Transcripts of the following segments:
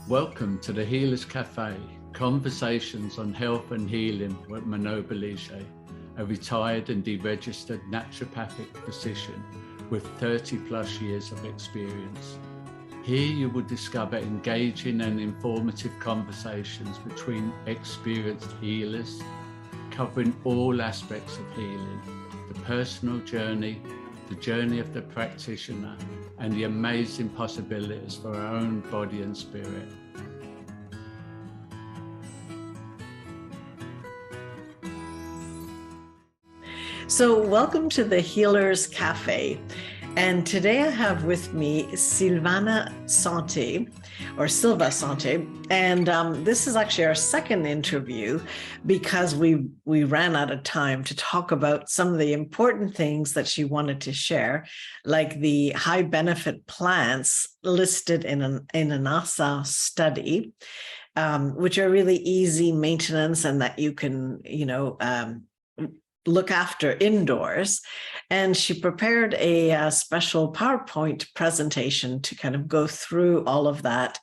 Welcome to the Healers Café, conversations on health and healing with Manon Bolliger, a retired and deregistered naturopathic physician with 30 plus years of experience. Here you will discover engaging and informative conversations between experienced healers, covering all aspects of healing, the personal journey, the journey of the practitioner, and the amazing possibilities for our own body and spirit. So welcome to the Healers Café. And today I have with me Silva Santé, or Silva Santé. And this is actually our second interview because we ran out of time to talk about some of the important things that she wanted to share, like the high benefit plants listed in an NASA study, which are really easy maintenance and that you can, look after indoors. And she prepared a special PowerPoint presentation to kind of go through all of that.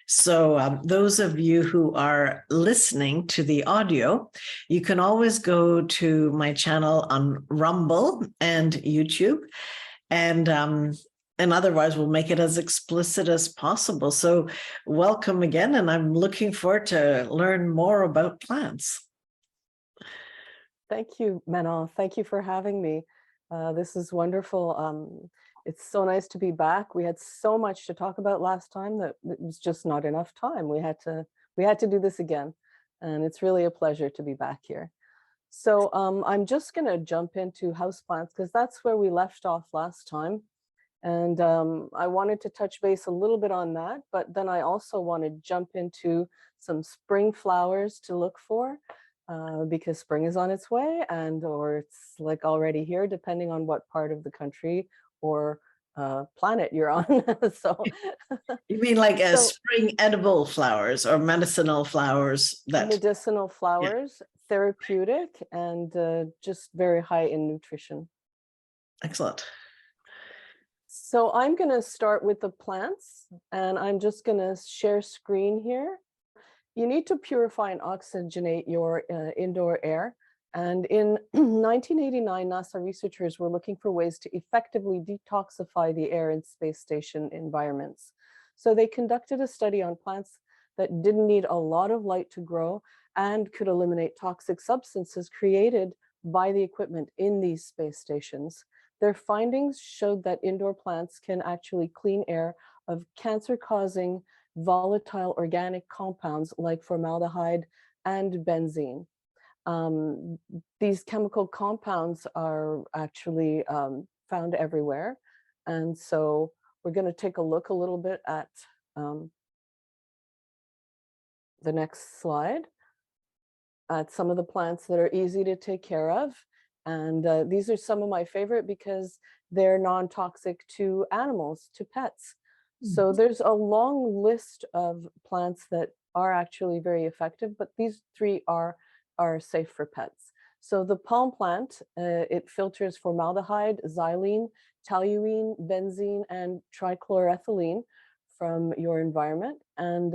So those of you who are listening to the audio, you can always go to my channel on Rumble and YouTube. And otherwise we'll make it as explicit as possible. So welcome again. And I'm looking forward to learn more about plants. Thank you, Manon. Thank you for having me. This is wonderful. It's so nice to be back. We had so much to talk about last time that it was just not enough time. We had to do this again, and it's really a pleasure to be back here. So I'm just going to jump into houseplants because that's where we left off last time, and I wanted to touch base a little bit on that. But then I also want to jump into some spring flowers to look for. Because spring is on its way or it's like already here, depending on what part of the country or planet you're on. So you mean like spring edible flowers or medicinal flowers? Medicinal flowers, yeah. Therapeutic, and just very high in nutrition. Excellent. So I'm going to start with the plants, and I'm just going to share screen here. You need to purify and oxygenate your indoor air. And in 1989, NASA researchers were looking for ways to effectively detoxify the air in space station environments. So they conducted a study on plants that didn't need a lot of light to grow and could eliminate toxic substances created by the equipment in these space stations. Their findings showed that indoor plants can actually clean air of cancer-causing volatile organic compounds like formaldehyde and benzene. These chemical compounds are actually found everywhere. And so we're going to take a look a little bit at the next slide, at some of the plants that are easy to take care of. And these are some of my favorite because they're non-toxic to animals, to pets. So there's a long list of plants that are actually very effective, but these three are safe for pets. So the palm plant, it filters formaldehyde, xylene, toluene, benzene, and trichloroethylene from your environment. And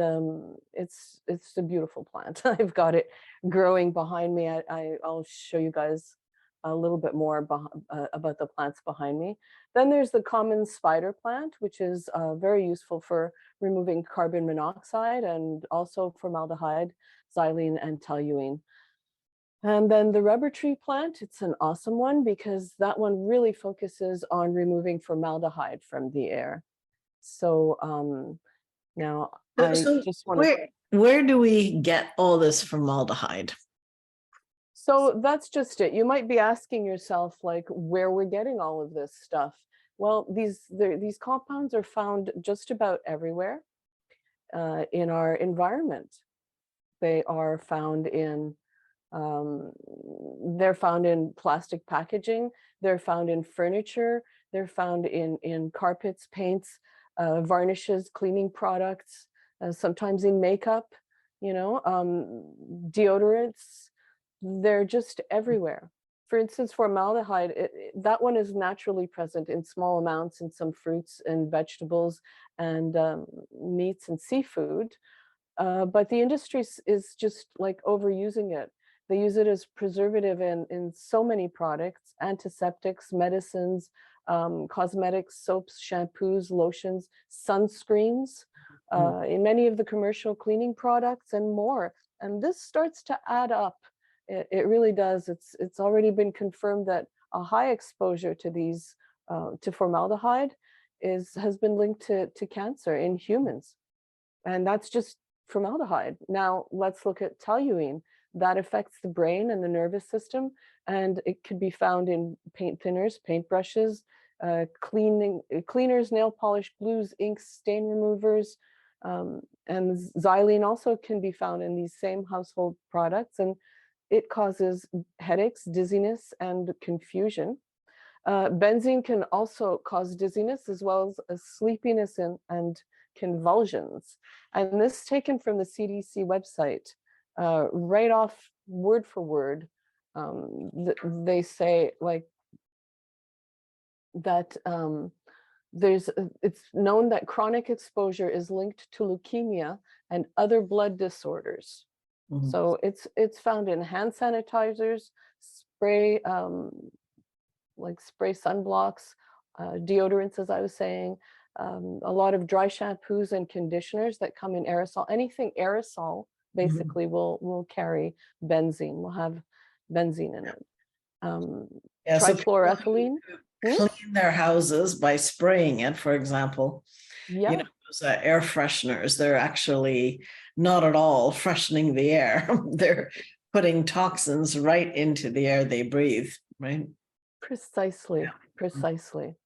it's a beautiful plant. I've got it growing behind me. I'll show you guys a little bit more about the plants behind me. Then there's the common spider plant, which is very useful for removing carbon monoxide and also formaldehyde, xylene, and toluene. And then the rubber tree plant, it's an awesome one because that one really focuses on removing formaldehyde from the air. So now I just want to... Where do we get all this formaldehyde? So that's just it. You might be asking yourself, like, where we're getting all of this stuff. Well, these compounds are found just about everywhere in our environment. They are found in, they're found in plastic packaging. They're found in furniture. They're found in carpets, paints, varnishes, cleaning products, sometimes in makeup, deodorants. They're just everywhere. for instance, formaldehyde, that one is naturally present in small amounts in some fruits and vegetables and meats and seafood. But the industry is just like overusing it. They use it as preservative in so many products, antiseptics, medicines, cosmetics, soaps, shampoos, lotions, sunscreens, in many of the commercial cleaning products and more. And this starts to add up. It really does. It's already been confirmed that a high exposure to these, to formaldehyde has been linked to cancer in humans. And that's just formaldehyde. Now let's look at toluene. That affects the brain and the nervous system, and it could be found in paint thinners, paintbrushes, cleaners, nail polish, glues, inks, stain removers, and xylene also can be found in these same household products, and it causes headaches, dizziness, and confusion. Benzene can also cause dizziness as well as sleepiness and convulsions. And this is taken from the CDC website, right off word for word. They say like that it's known that chronic exposure is linked to leukemia and other blood disorders. So it's found in hand sanitizers, spray, like spray sunblocks, deodorants, as I was saying, a lot of dry shampoos and conditioners that come in aerosol. Anything aerosol basically will carry benzene, will have benzene in it. Trichloroethylene. So clean their houses by spraying it, for example. Yeah. You know, those air fresheners, they're actually not at all freshening the air. They're putting toxins right into the air they breathe, right? Precisely, precisely.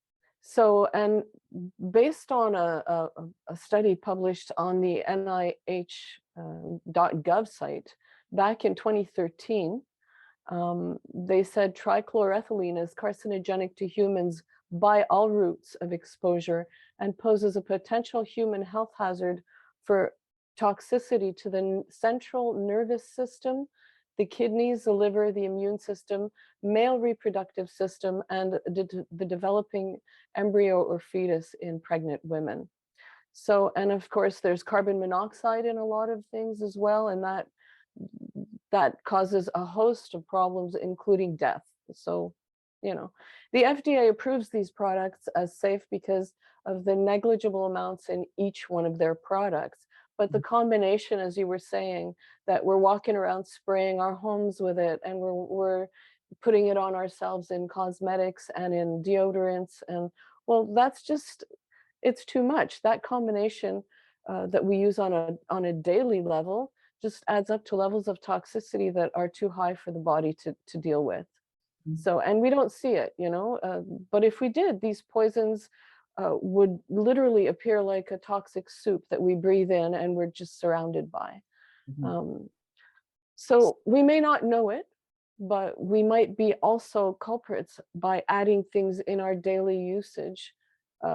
So, and based on a study published on the NIH.gov site back in 2013, they said trichloroethylene is carcinogenic to humans by all routes of exposure and poses a potential human health hazard for toxicity to the central nervous system, the kidneys, the liver, the immune system, male reproductive system, and the developing embryo or fetus in pregnant women. So, and of course, there's carbon monoxide in a lot of things as well, and that causes a host of problems, including death. So, you know, the FDA approves these products as safe because of the negligible amounts in each one of their products. But the combination, as you were saying, that we're walking around spraying our homes with it, and we're putting it on ourselves in cosmetics and in deodorants, and well, that's just, it's too much. That combination that we use on a daily level just adds up to levels of toxicity that are too high for the body to deal with. So, and we don't see it, you know, but if we did, these poisons would literally appear like a toxic soup that we breathe in and we're just surrounded by. So we may not know it, but we might be also culprits by adding things in our daily usage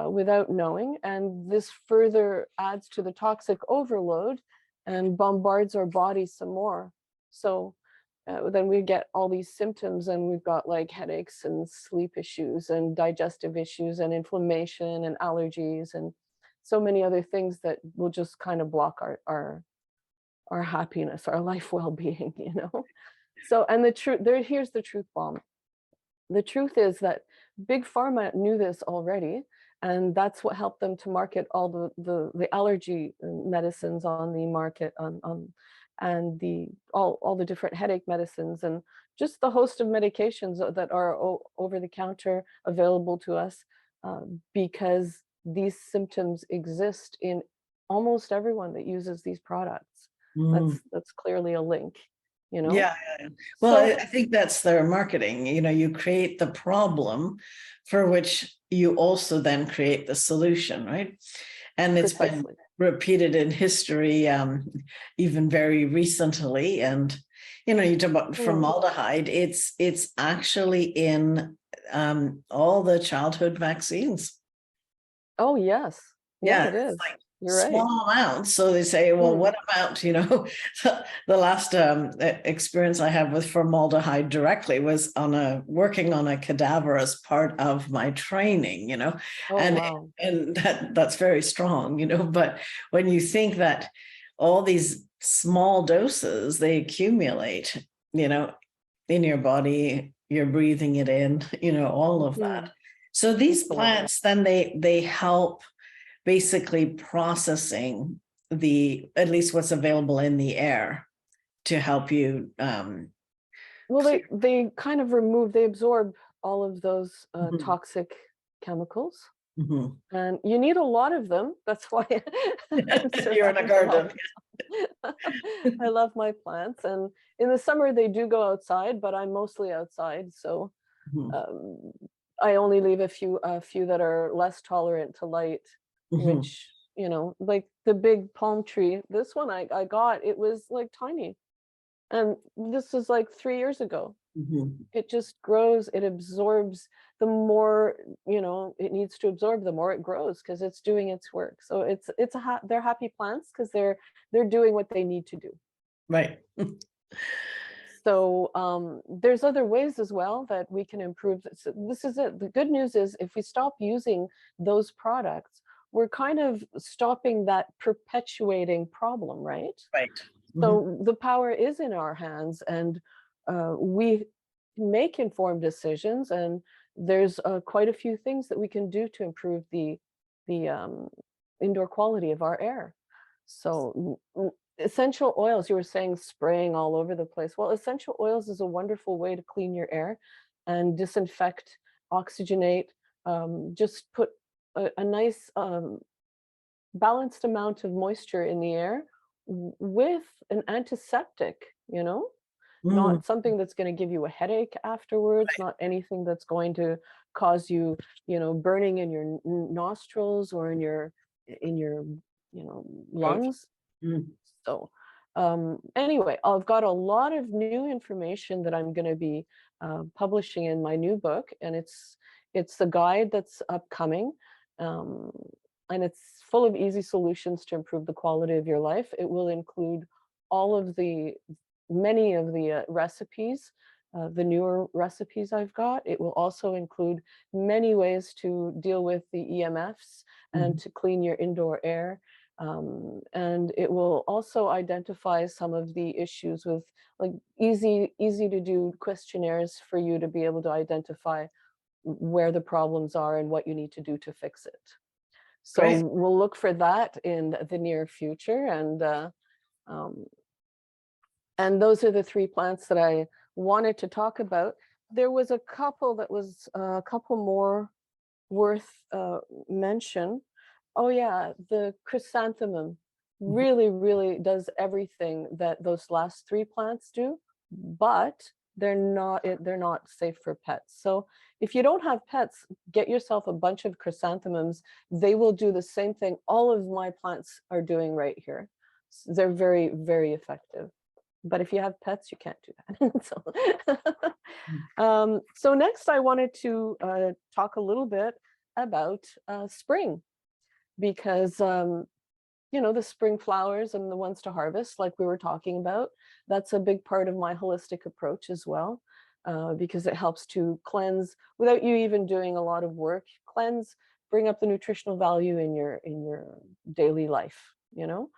without knowing. And this further adds to the toxic overload and bombards our body some more. So then we get all these symptoms, and we've got like headaches and sleep issues and digestive issues and inflammation and allergies and so many other things that will just kind of block our happiness, our life well-being, you know. So, and the truth, here's the truth bomb. The truth is that Big Pharma knew this already, and that's what helped them to market all the allergy medicines on the market, and all the different headache medicines, and just the host of medications that are over the counter available to us, because these symptoms exist in almost everyone that uses these products. That's clearly a link, you know? Yeah. Well, so, I think that's their marketing. You know, you create the problem for which you also then create the solution, right? And it's been repeated in history, even very recently. And, you know, you talk about formaldehyde, it's actually in all the childhood vaccines. Oh, yes. Yeah, it is. Like You're right. small amounts. So they say, well, what about, you know, the last experience I had with formaldehyde directly was working on a cadaver as part of my training, you know, Oh, and wow. that's very strong, you know. But when you think that all these small doses, they accumulate, you know, in your body, you're breathing it in, you know, all of that. So these plants, then they help basically processing at least what's available in the air to help you. Well, they kind of they absorb all of those toxic chemicals. And you need a lot of them. That's why You're in a garden. I love my plants. And in the summer, they do go outside, but I'm mostly outside. So I only leave a few that are less tolerant to light, which, you know, like the big palm tree. This one I got, it was like tiny. And this was like 3 years ago. It just grows, it absorbs. The more, you know, it needs to absorb, the more it grows because it's doing its work. So they're happy plants because they're doing what they need to do. Right. So there's other ways as well that we can improve. This is it. The good news is if we stop using those products, we're kind of stopping that perpetuating problem, right? Right. So the power is in our hands, and we make informed decisions, and there's quite a few things that we can do to improve the indoor quality of our air. So essential oils, you were saying spraying all over the place. Well, essential oils is a wonderful way to clean your air and disinfect, oxygenate, just put a nice balanced amount of moisture in the air with an antiseptic, you know, not something that's going to give you a headache afterwards, not anything that's going to cause you, you know, burning in your nostrils or in your, you know, lungs. So anyway, I've got a lot of new information that I'm going to be publishing in my new book, and it's the guide that's upcoming. And it's full of easy solutions to improve the quality of your life. It will include many of the recipes, the newer recipes I've got. It will also include many ways to deal with the EMFs and to clean your indoor air. And it will also identify some of the issues with like easy to do questionnaires for you to be able to identify where the problems are and what you need to do to fix it. So we'll look for that in the near future. And those are the 3 plants that I wanted to talk about. There was a couple that was a couple more worth mention. Oh yeah, the chrysanthemum really does everything that those last 3 plants do, but they're not safe for pets. So if you don't have pets, get yourself a bunch of chrysanthemums. They will do the same thing all of my plants are doing right here. They're very effective. But if you have pets, you can't do that. So next I wanted to talk a little bit about spring, because you know, the spring flowers and the ones to harvest, like we were talking about, that's a big part of my holistic approach as well, because it helps to cleanse without you even doing a lot of work. Cleanse, bring up the nutritional value in your daily life, you know.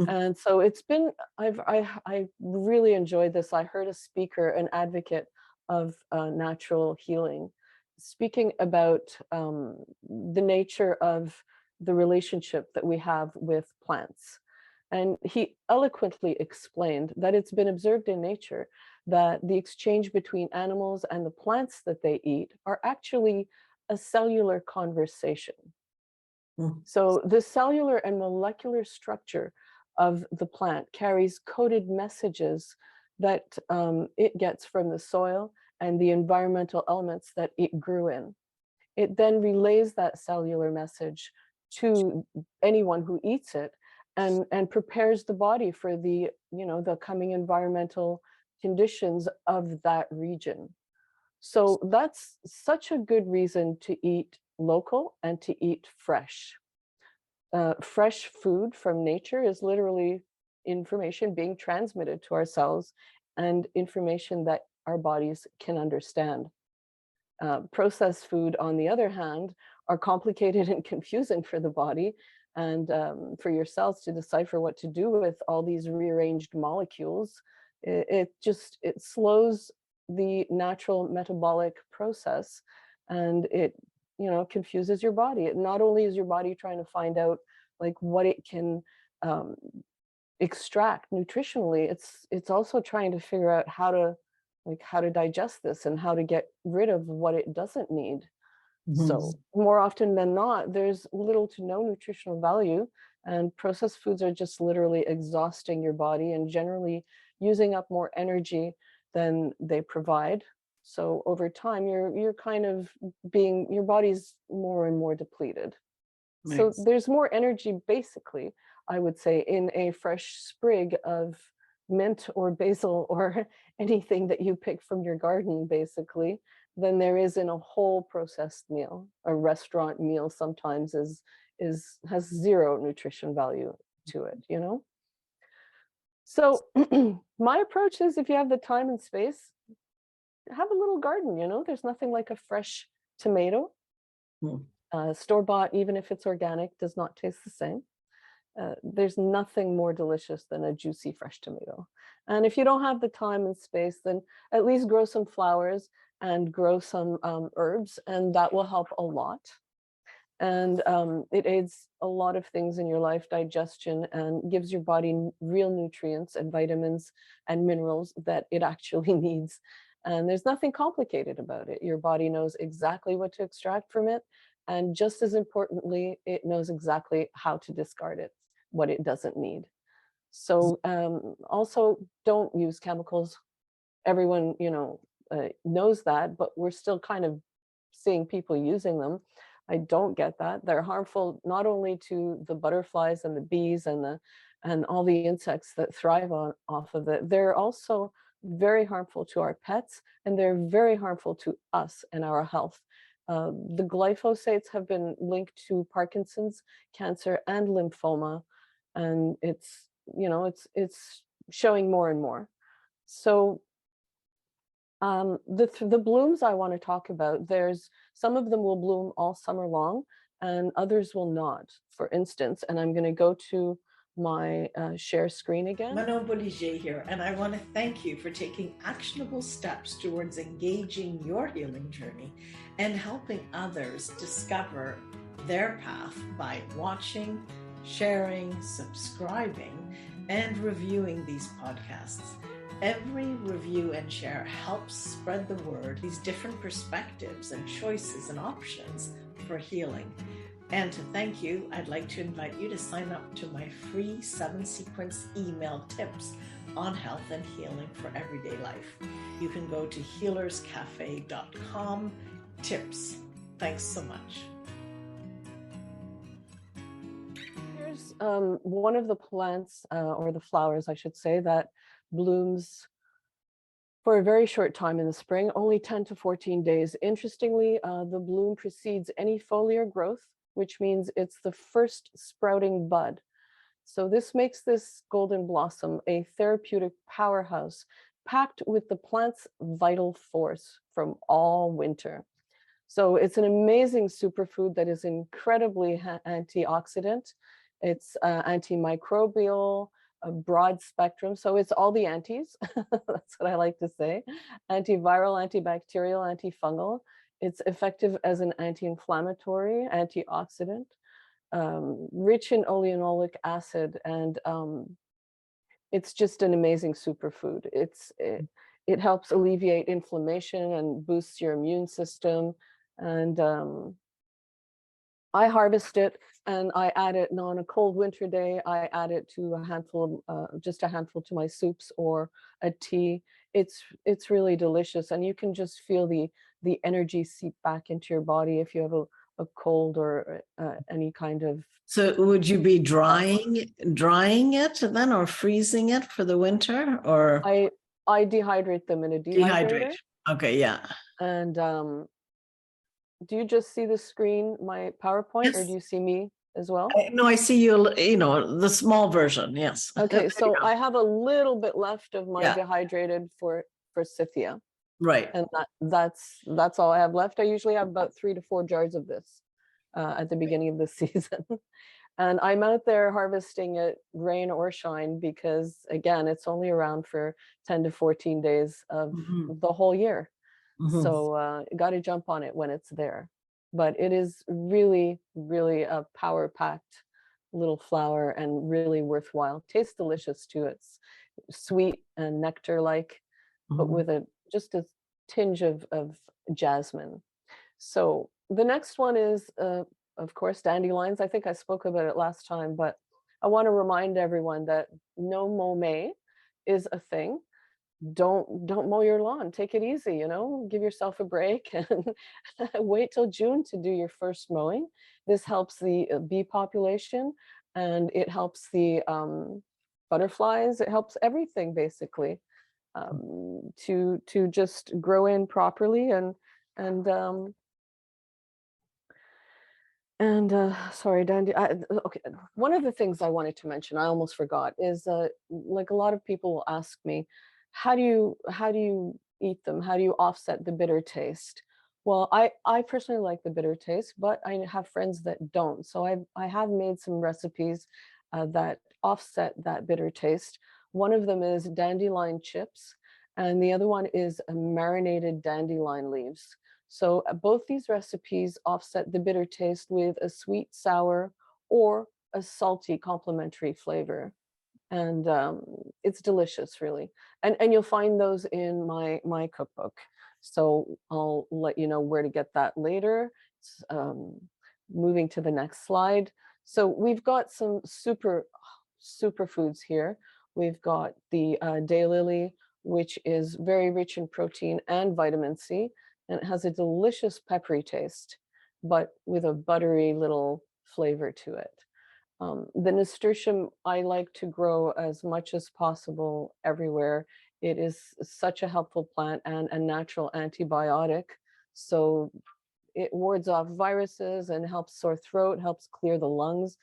And so it's been, I really enjoyed this. I heard a speaker, an advocate of natural healing, speaking about the nature of the relationship that we have with plants. And he eloquently explained that it's been observed in nature that the exchange between animals and the plants that they eat are actually a cellular conversation. So the cellular and molecular structure of the plant carries coded messages that it gets from the soil and the environmental elements that it grew in. It then relays that cellular message to anyone who eats it and prepares the body for the, you know, the coming environmental conditions of that region. So that's such a good reason to eat local and to eat fresh. fresh food from nature is literally information being transmitted to our cells and information that our bodies can understand. Processed food, on the other hand, are complicated and confusing for the body and for your cells to decipher what to do with all these rearranged molecules. It slows the natural metabolic process, and it confuses your body. It not only is your body trying to find out like what it can extract nutritionally, it's also trying to figure out how to digest this and how to get rid of what it doesn't need. So more often than not, there's little to no nutritional value, and processed foods are just literally exhausting your body and generally using up more energy than they provide. So over time, you're kind of your body's more and more depleted. Nice. So there's more energy, basically, I would say, in a fresh sprig of mint or basil or anything that you pick from your garden, basically, than there is in a whole processed meal. A restaurant meal sometimes has zero nutrition value to it, So my approach is, if you have the time and space, have a little garden. There's nothing like a fresh tomato. Store-bought, even if it's organic, does not taste the same. There's nothing more delicious than a juicy fresh tomato. And if you don't have the time and space, then at least grow some flowers and grow some herbs, and that will help a lot. And it aids a lot of things in your life, digestion, and gives your body real nutrients and vitamins and minerals that it actually needs. And there's nothing complicated about it. Your body knows exactly what to extract from it. And just as importantly, it knows exactly how to discard it, what it doesn't need. So also don't use chemicals. Everyone, knows that, but we're still kind of seeing people using them. I don't get that. They're harmful not only to the butterflies and the bees and all the insects that thrive off of it. They're also very harmful to our pets, and they're very harmful to us and our health. The glyphosates have been linked to Parkinson's, cancer, and lymphoma, and it's showing more and more. So the blooms I want to talk about, there's some of them will bloom all summer long, and others will not. For instance, and I'm going to go to my share screen again. Manon Bolliger here, and I want to thank you for taking actionable steps towards engaging your healing journey and helping others discover their path by watching, sharing, subscribing, and reviewing these podcasts. Every review and share helps spread the word, these different perspectives and choices and options for healing. And to thank you, I'd like to invite you to sign up to my free 7-sequence email tips on health and healing for everyday life. You can go to healerscafe.com tips. Thanks so much. Here's one of the plants, or the flowers, I should say, that blooms for a very short time in the spring, only 10 to 14 days. Interestingly, the bloom precedes any foliar growth, which means it's the first sprouting bud. So this makes this golden blossom a therapeutic powerhouse packed with the plant's vital force from all winter. So it's an amazing superfood that is incredibly antioxidant. It's antimicrobial, a broad spectrum. So it's all the antis, that's what I like to say. Antiviral, antibacterial, antifungal. It's effective as an anti-inflammatory, antioxidant, rich in oleanolic acid, and it's just an amazing superfood. It helps alleviate inflammation and boosts your immune system. And I harvest it and I add it on a cold winter day. I add it to a handful, just a handful to my soups or a tea. It's really delicious, and you can just feel the energy seep back into your body if you have a cold or any kind of. So would you be drying it then, or freezing it for the winter, or? I dehydrate them in a dehydrator. Okay, yeah. And do you just see the screen, my PowerPoint, yes, or do you see me? as well? No, I see you, you know, the small version. Yes. Okay, so I have a little bit left of my Yeah. dehydrated forsythia, Right. and that's all I have left. I usually have about 3 to 4 jars of this at the beginning of the season. And I'm out there harvesting it rain or shine because, again, it's only around for 10 to 14 days of the whole year. So got to jump on it when it's there. But it is really, really a power-packed little flower and really worthwhile. Tastes delicious too. It's sweet and nectar-like, but with just a tinge of jasmine. So the next one is, of course, dandelions. I think I spoke about it last time, but I want to remind everyone that no mow May is a thing. Don't mow your lawn. Take it easy, you know, give yourself a break and wait till June to do your first mowing. This helps the bee population, and it helps the butterflies. It helps everything basically to just grow in properly and sorry, Dandy. Okay, one of the things I wanted to mention, I almost forgot, is like a lot of people will ask me, how do you eat them? How do you offset the bitter taste? Well, I personally like the bitter taste, but I have friends that don't. So I have made some recipes that offset that bitter taste. One of them is dandelion chips, and the other one is marinated dandelion leaves. So both these recipes offset the bitter taste with a sweet, sour, or a salty complementary flavor. And it's delicious, really. And you'll find those in my cookbook. So I'll let you know where to get that later. Moving to the next slide. So we've got some super foods here. We've got the daylily, which is very rich in protein and vitamin C. And it has a delicious peppery taste, but with a buttery little flavor to it. The nasturtium I like to grow as much as possible everywhere. It is such a helpful plant and a natural antibiotic. So it wards off viruses and helps sore throat, helps clear the lungs.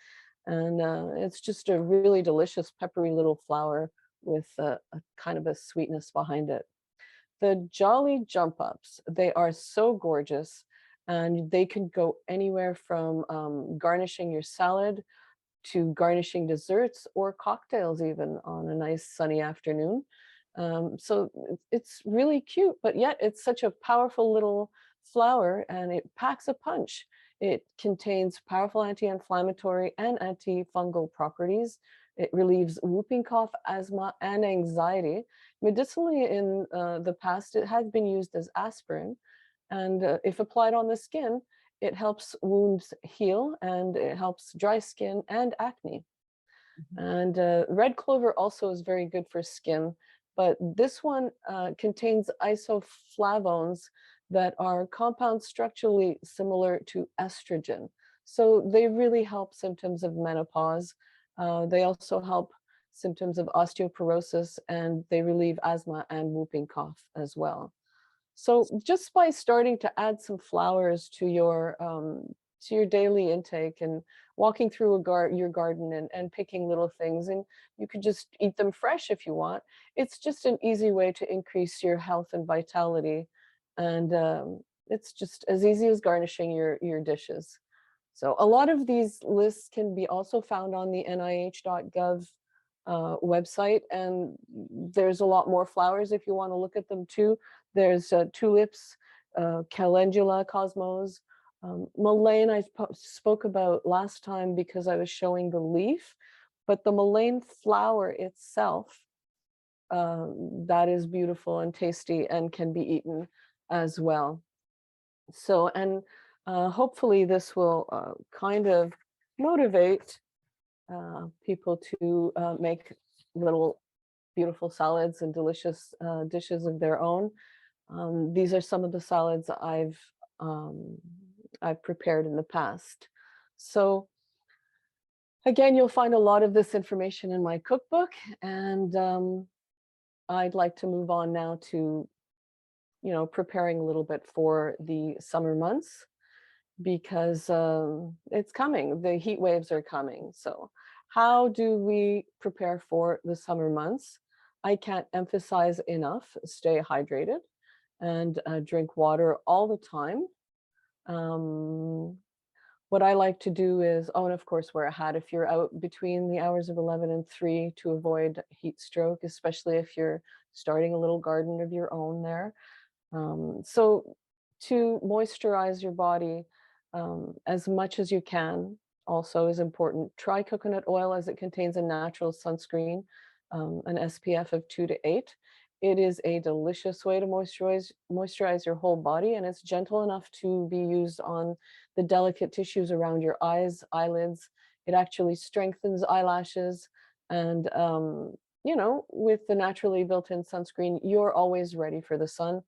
And it's just a really delicious peppery little flower with a kind of a sweetness behind it. The Jolly Jump Ups, they are so gorgeous, and they can go anywhere from garnishing your salad to garnishing desserts or cocktails even on a nice sunny afternoon. So it's really cute, but yet it's such a powerful little flower and it packs a punch. It contains powerful anti-inflammatory and antifungal properties. It relieves whooping cough, asthma, and anxiety. Medicinally, in the past, it has been used as aspirin. And if applied on the skin, it helps wounds heal and it helps dry skin and acne. And red clover also is very good for skin, but this one contains isoflavones that are compounds structurally similar to estrogen. So they really help symptoms of menopause. They also help symptoms of osteoporosis, and they relieve asthma and whooping cough as well. So just by starting to add some flowers to your daily intake and walking through your garden and picking little things, and you could just eat them fresh if you want. It's just an easy way to increase your health and vitality. And it's just as easy as garnishing your dishes. So a lot of these lists can be also found on the nih.gov website, and there's a lot more flowers if you want to look at them too. There's tulips, calendula, cosmos, mullein I spoke about last time because I was showing the leaf, but the mullein flower itself, that is beautiful and tasty and can be eaten as well. So, and hopefully this will kind of motivate people to make little beautiful salads and delicious dishes of their own. These are some of the salads I've prepared in the past. So again, you'll find a lot of this information in my cookbook, and I'd like to move on now to, preparing a little bit for the summer months. because it's coming. The heat waves are coming. So how do we prepare for the summer months? I can't emphasize enough, stay hydrated and drink water all the time. What I like to do is, oh, and of course, wear a hat if you're out between the hours of 11 and 3 to avoid heat stroke, especially if you're starting a little garden of your own there. So to moisturize your body as much as you can also is important. Try coconut oil, as it contains a natural sunscreen, an SPF of 2 to 8. It is a delicious way to moisturize your whole body, and it's gentle enough to be used on the delicate tissues around your eyes, eyelids. It actually strengthens eyelashes, and you know, with the naturally built-in sunscreen, you're always ready for the sun,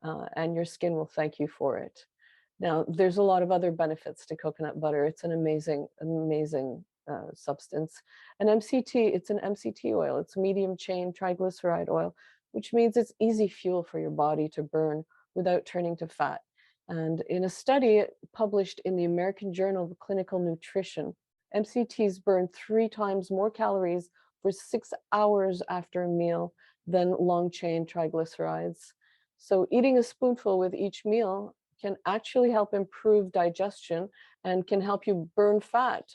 and your skin will thank you for it. Now, there's a lot of other benefits to coconut butter. It's an amazing, amazing substance. An MCT, it's an MCT oil. It's medium chain triglyceride oil, which means it's easy fuel for your body to burn without turning to fat. And in a study published in the American Journal of Clinical Nutrition, MCTs burn 3 times more calories for 6 hours after a meal than long-chain triglycerides. So eating a spoonful with each meal can actually help improve digestion and can help you burn fat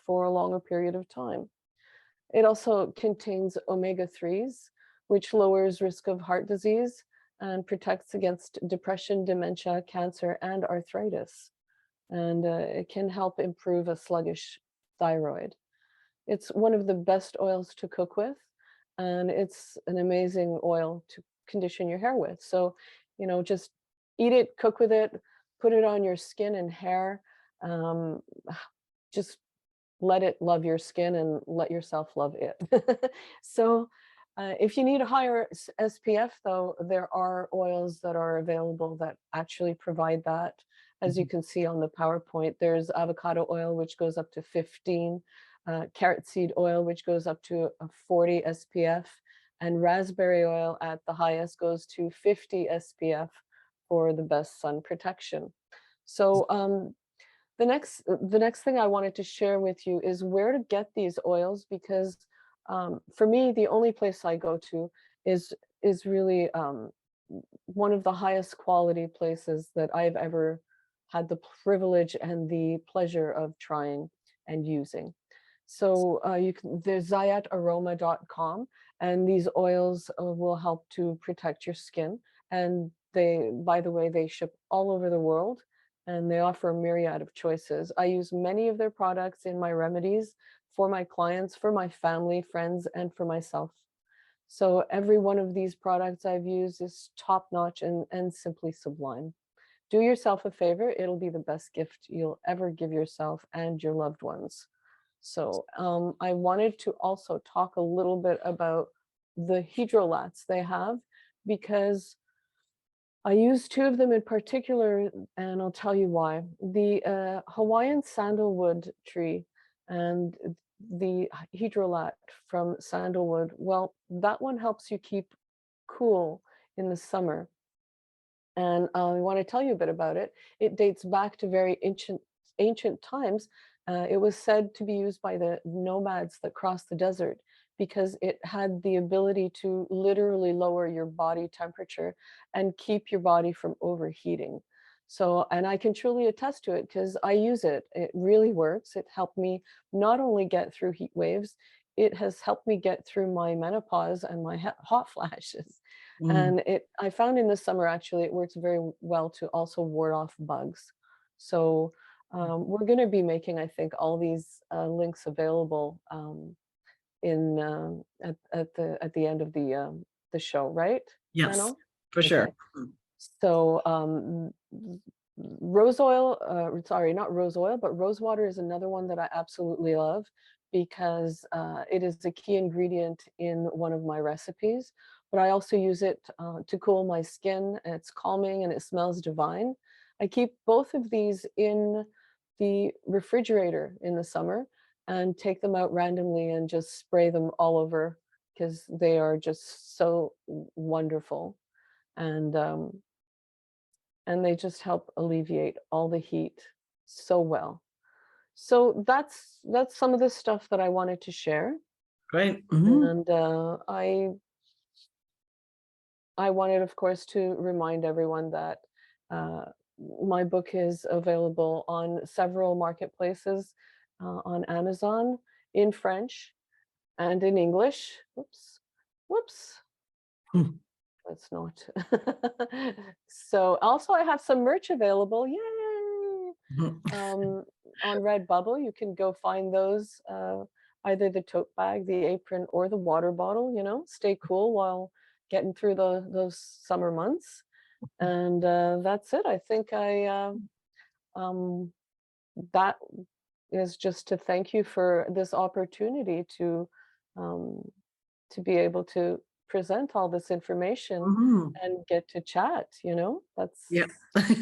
for a longer period of time. It also contains omega-3s, which lowers risk of heart disease and protects against depression, dementia, cancer, and arthritis. And it can help improve a sluggish thyroid. It's one of the best oils to cook with, and it's an amazing oil to condition your hair with. So, you know, just eat it, cook with it, put it on your skin and hair. Just let it love your skin and let yourself love it. So if you need a higher SPF, though, there are oils that are available that actually provide that. As you can see on the PowerPoint, there's avocado oil, which goes up to 15, carrot seed oil, which goes up to a 40 SPF, and raspberry oil at the highest goes to 50 SPF for the best sun protection. So the next thing I wanted to share with you is where to get these oils, because for me, the only place I go to is really one of the highest quality places that I've ever had the privilege and the pleasure of trying and using. So there's zayataroma.com, and these oils will help to protect your skin. And they, by the way, they ship all over the world, and they offer a myriad of choices. I use many of their products in my remedies for my clients, for my family, friends, and for myself. So every one of these products I've used is top-notch and simply sublime. Do yourself a favor. It'll be the best gift you'll ever give yourself and your loved ones. So I wanted to also talk a little bit about the hydrolats they have, because I use 2 of them in particular, and I'll tell you why. The Hawaiian sandalwood tree and the hydrolat from sandalwood, well, that one helps you keep cool in the summer. And I want to tell you a bit about it. It dates back to very ancient times. It was said to be used by the nomads that crossed the desert, because it had the ability to literally lower your body temperature and keep your body from overheating. So, and I can truly attest to it because I use it. It really works. It helped me not only get through heat waves, it has helped me get through my menopause and my hot flashes. And I found in the summer, actually, it works very well to also ward off bugs. So we're going to be making, I think, all these links available in at the end of the show, right? Yes, Manon? for sure. Okay. So rose oil, sorry, not rose oil, but rose water is another one that I absolutely love, because it is a key ingredient in one of my recipes. But I also use it to cool my skin. It's calming and it smells divine. I keep both of these in the refrigerator in the summer and take them out randomly and just spray them all over, because they are just so wonderful. And they just help alleviate all the heat so well. So that's some of the stuff that I wanted to share. Great. And I wanted, of course, to remind everyone that my book is available on several marketplaces, on Amazon, in French and in English. Whoops. That's not. So also I have some merch available. Yay! On Redbubble, you can go find those, either the tote bag, the apron, or the water bottle, stay cool while getting through those summer months. And that's it. I think that is just to thank you for this opportunity to be able to present all this information and get to chat. That's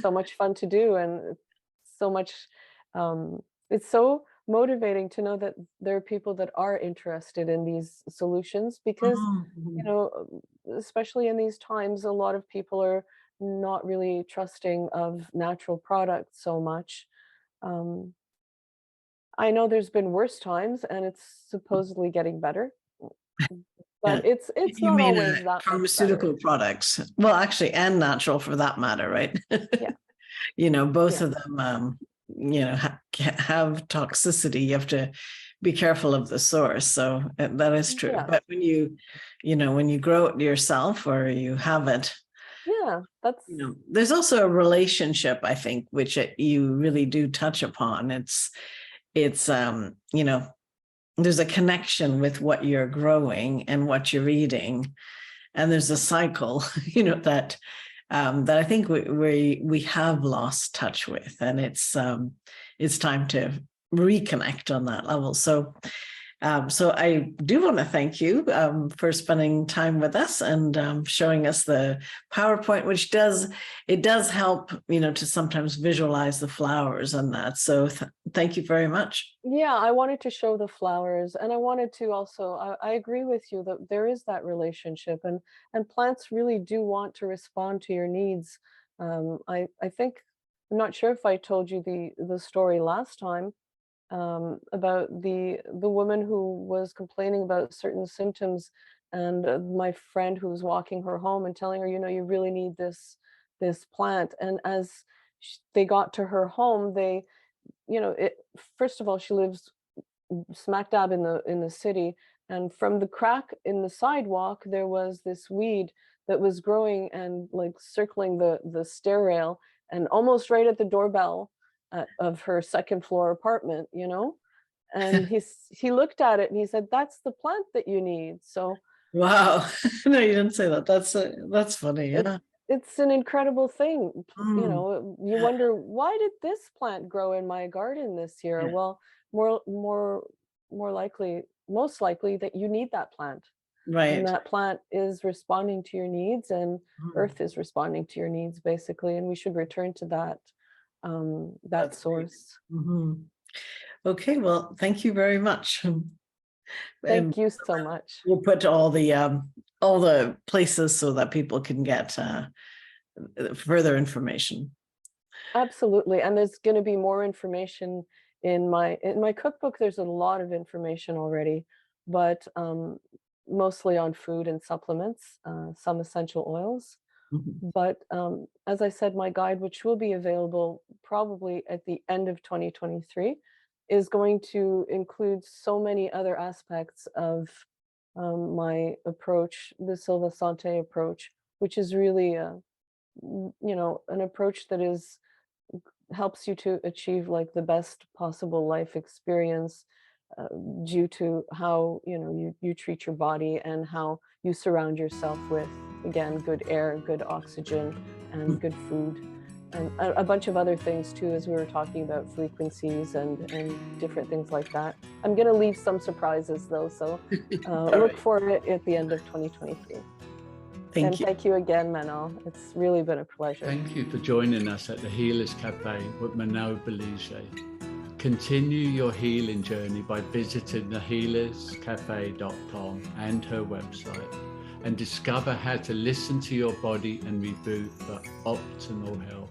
so much fun to do, and so much it's so motivating to know that there are people that are interested in these solutions, because especially in these times, a lot of people are not really trusting of natural products so much. I know there's been worse times, and it's supposedly getting better, but it's you not mean always that pharmaceutical products. Well, actually, and natural for that matter, right? Yeah. Both of them have toxicity. You have to be careful of the source. So that is true. Yeah. But when you grow it yourself, or you have it, that's there's also a relationship, I think, which you really do touch upon. It's there's a connection with what you're growing and what you're eating, and there's a cycle that I think we have lost touch with, and it's time to reconnect on that level. So I do want to thank you for spending time with us and showing us the PowerPoint, which does help, to sometimes visualize the flowers and that. So thank you very much. Yeah, I wanted to show the flowers, and I wanted to also, I agree with you that there is that relationship, and plants really do want to respond to your needs. I think, I'm not sure if I told you the story last time, about the woman who was complaining about certain symptoms, and my friend who was walking her home and telling her, you really need this plant. And as they got to her home, they, first of all, she lives smack dab in the city, and from the crack in the sidewalk there was this weed that was growing and like circling the stair rail, and almost right at the doorbell of her second floor apartment, and he looked at it and he said, "That's the plant that you need." So wow. No, you didn't say that. That's funny. Yeah, it's an incredible thing. You wonder, why did this plant grow in my garden this year? Well, most likely that you need that plant, right? And that plant is responding to your needs, and Earth is responding to your needs, basically, and we should return to that that source. Okay, well, thank you very much. Thank you so much. We'll put all the places so that people can get further information. Absolutely, and there's going to be more information in my cookbook. There's a lot of information already, but mostly on food and supplements, some essential oils. But as I said, my guide, which will be available probably at the end of 2023, is going to include so many other aspects of my approach, the Silva Santé approach, which is really an approach that helps you to achieve like the best possible life experience, due to how you treat your body and how you surround yourself with, again, good air, good oxygen, and good food, and a bunch of other things too, as we were talking about frequencies and different things like that. I'm going to leave some surprises though, so look for it at the end of 2023. Thank you. Thank you again, Manon. It's really been a pleasure. Thank you for joining us at the Healers Café with Manon Bolliger. Continue your healing journey by visiting thehealerscafe.com and her website, and discover how to listen to your body and reboot for optimal health.